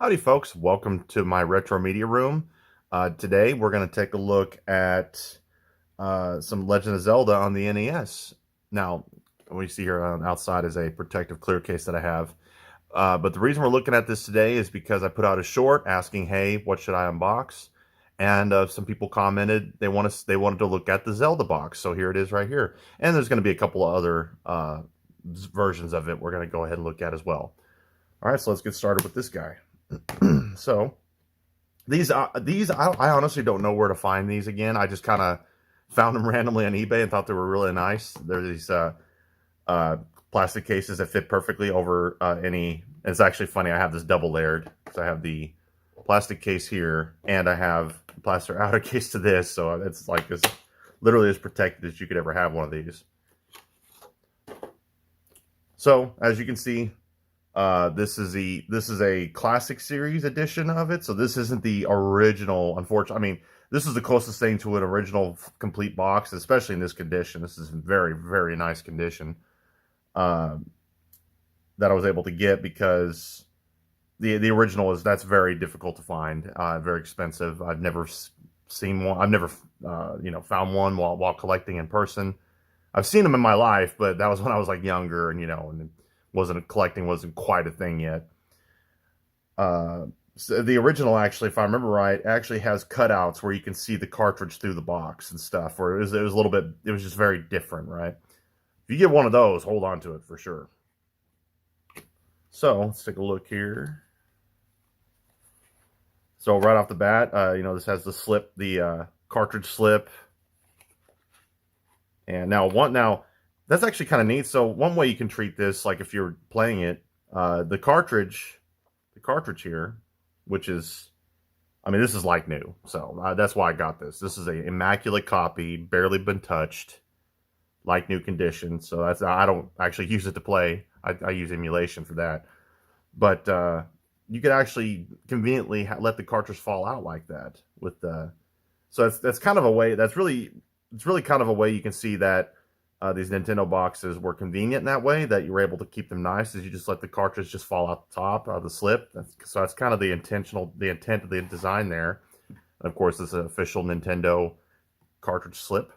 Howdy folks, welcome to my retro media room. Today we're going to take a look at some Legend of Zelda on the NES. Now, what you see here on outside is a protective clear case that I have. But the reason we're looking at this today is because I put out a short asking, hey, what should I unbox? And some people commented they wanted to look at the Zelda box. So here it is right here. And there's going to be a couple of other versions of it we're going to go ahead and look at as well. All right, so let's get started with this guy. So these I honestly don't know where to find these again. I just kind of found them randomly on eBay and thought they were really nice. They're these plastic cases that fit perfectly over any. It's actually funny. I have this double layered because I have the plastic case here and I have the plastic outer case to this, so it's like as literally as protected as you could ever have one of these. So as you can see, this is a classic series edition of it. So this isn't the original, unfortunately. I mean, this is the closest thing to an original complete box, especially in this condition. This is in very, very nice condition that I was able to get because the original that's very difficult to find, very expensive. I've never seen one. I've never found one while collecting in person. I've seen them in my life, but that was when I was like younger and collecting wasn't quite a thing yet. So the original, actually, if I remember right, actually has cutouts where you can see the cartridge through the box and stuff. Where it was a little bit, it was just very different, right? If you get one of those, hold on to it for sure. So let's take a look here. So right off the bat, this has the slip, the cartridge slip, and now that's actually kind of neat. So one way you can treat this, like if you're playing it, the cartridge here, which is, I mean, this is like new. So that's why I got this. This is an immaculate copy, barely been touched, like new condition. So I don't actually use it to play. I use emulation for that. But you could actually conveniently let the cartridge fall out like that with the. So that's kind of a way. It's really kind of a way you can see that. These Nintendo boxes were convenient in that way, that you were able to keep them nice, as you just let the cartridge just fall out the top of the slip. So that's kind of the intent of the design there. And of course, this is an official Nintendo cartridge slip.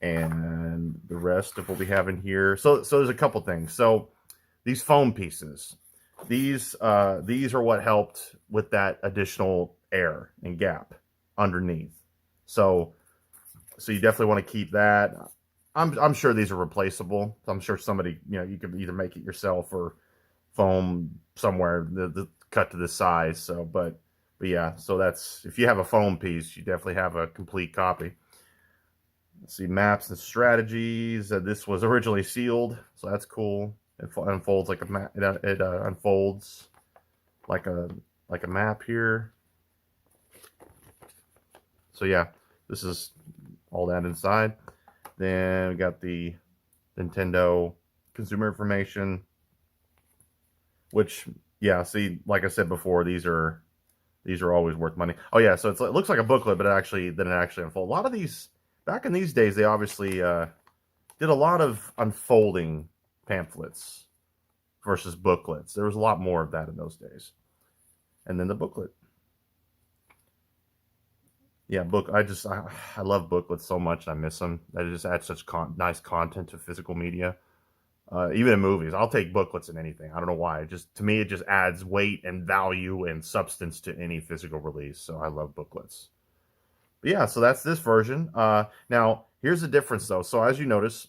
And the rest of what we have in here. So there's a couple things. So these foam pieces, these are what helped with that additional air and gap underneath. So you definitely want to keep that. I'm sure these are replaceable. I'm sure somebody, you could either make it yourself or foam somewhere the cut to this size. So, but yeah, so that's, if you have a foam piece, you definitely have a complete copy. Let's see, maps and strategies. This was originally sealed, so that's cool. It unfolds like a map. It unfolds like a map here. So yeah, this is all that inside. Then we got the Nintendo consumer information, which, yeah, see, like I said before, these are always worth money. Oh yeah, so it looks like a booklet, but it actually unfolds. A lot of these back in these days, they obviously did a lot of unfolding pamphlets versus booklets. There was a lot more of that in those days. And then the booklet. Yeah, I love booklets so much. I miss them. They just add such nice content to physical media. Even in movies, I'll take booklets in anything. I don't know why. To me, it just adds weight and value and substance to any physical release. So I love booklets. But yeah, so that's this version. Now here's the difference though. So as you notice,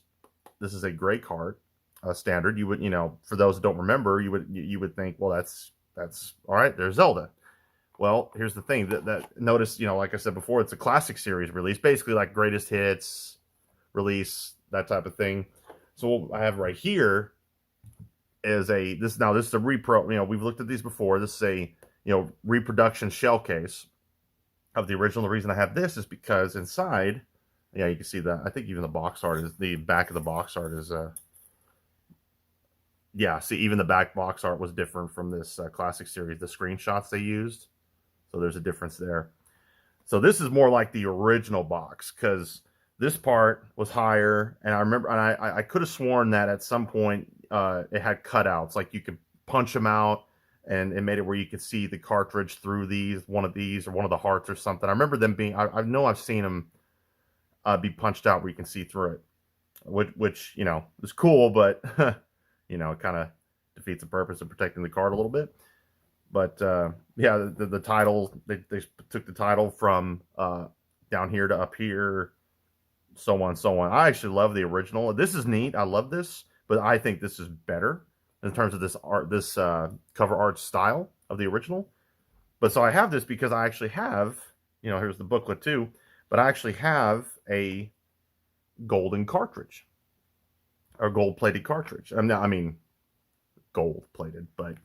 this is a gray card, standard. You would, for those that don't remember, you would think, well, that's all right. There's Zelda. Well, here's the thing that notice, like I said before, it's a classic series release, basically like greatest hits release, that type of thing. So what I have right here is this is a repro. We've looked at these before. This is a reproduction shell case of the original. The reason I have this is because inside, yeah, you can see that. I think even the box art is the back of the box art is yeah. See, even the back box art was different from this classic series. The screenshots they used. So there's a difference there. So this is more like the original box because this part was higher. And I remember, and I could have sworn that at some point it had cutouts. Like you could punch them out and it made it where you could see the cartridge through one of these, or one of the hearts or something. I remember them being. I know I've seen them be punched out where you can see through it, which is cool, but it kind of defeats the purpose of protecting the card a little bit. But yeah, the title, they took the title from down here to up here, so on, so on. I actually love the original. This is neat. I love this, but I think this is better in terms of this art, this cover art style of the original. But so I have this because I actually have, here's the booklet too, but I actually have a golden cartridge, or gold plated cartridge. I mean, gold plated, but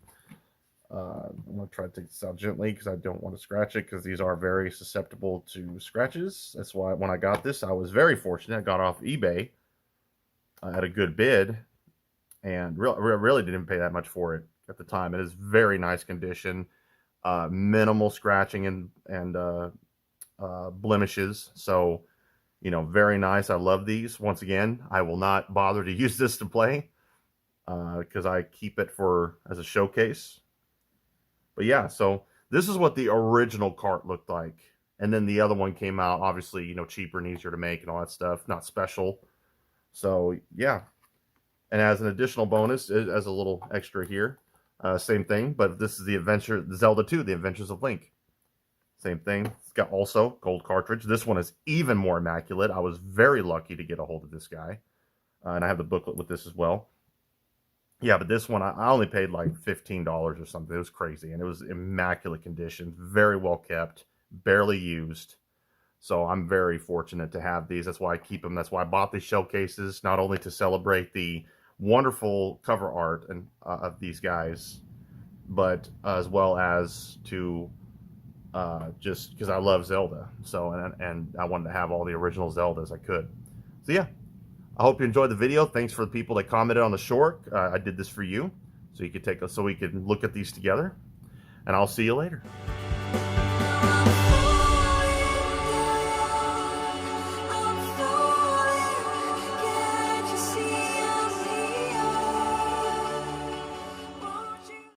I'm going to try to take this out gently because I don't want to scratch it, because these are very susceptible to scratches. That's why when I got this, I was very fortunate. I got off eBay at a good bid, and really didn't pay that much for it at the time. It is very nice condition, minimal scratching and blemishes. So, very nice. I love these. Once again, I will not bother to use this to play because I keep it as a showcase. But yeah, so this is what the original cart looked like. And then the other one came out, obviously, cheaper and easier to make and all that stuff. Not special. So yeah. And as an additional bonus, as a little extra here, same thing. But this is the Zelda 2, The Adventures of Link. Same thing. It's got also gold cartridge. This one is even more immaculate. I was very lucky to get a hold of this guy. And I have the booklet with this as well. Yeah, but this one, I only paid like $15 or something. It was crazy. And it was immaculate condition. Very well kept. Barely used. So I'm very fortunate to have these. That's why I keep them. That's why I bought these showcases. Not only to celebrate the wonderful cover art of these guys, but as well as to just because I love Zelda. So, and I wanted to have all the original Zeldas I could. So yeah. I hope you enjoyed the video. Thanks for the people that commented on the short. I did this for you, so you could so we could look at these together. And I'll see you later.